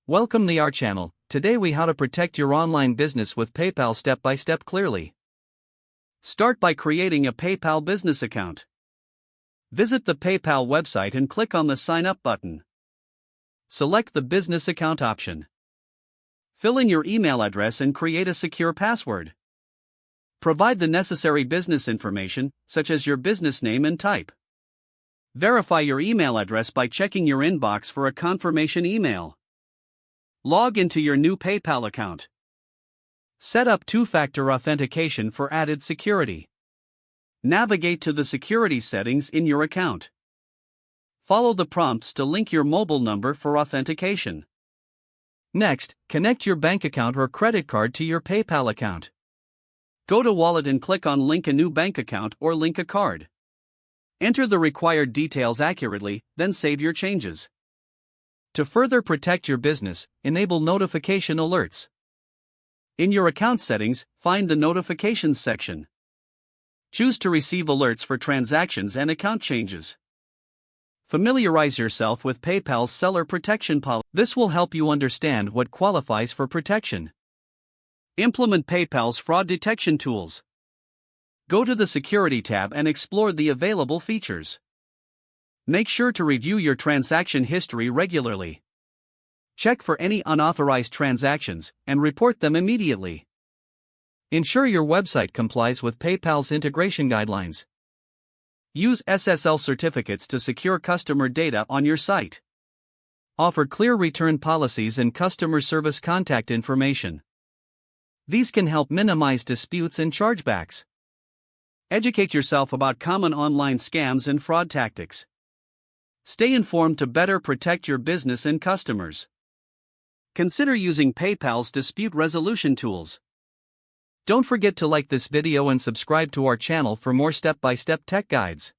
Welcome to our channel. Today we how to protect your online business with PayPal step by step clearly. Start by creating a PayPal business account. Visit the PayPal website and click on the Sign Up button. Select the Business Account option. Fill in your email address and create a secure password. Provide the necessary business information, such as your business name and type. Verify your email address by checking your inbox for a confirmation email. Log into your new PayPal account. Set up two-factor authentication for added security. Navigate to the security settings in your account. Follow the prompts to link your mobile number for authentication. Next, connect your bank account or credit card to your PayPal account. Go to Wallet and click on Link a new bank account or link a card. Enter the required details accurately, then save your changes. To further protect your business, enable notification alerts. In your account settings, find the Notifications section. Choose to receive alerts for transactions and account changes. Familiarize yourself with PayPal's seller protection policy. This will help you understand what qualifies for protection. Implement PayPal's fraud detection tools. Go to the Security tab and explore the available features. Make sure to review your transaction history regularly. Check for any unauthorized transactions and report them immediately. Ensure your website complies with PayPal's integration guidelines. Use SSL certificates to secure customer data on your site. Offer clear return policies and customer service contact information. These can help minimize disputes and chargebacks. Educate yourself about common online scams and fraud tactics. Stay informed to better protect your business and customers. Consider using PayPal's dispute resolution tools. Don't forget to like this video and subscribe to our channel for more step-by-step tech guides.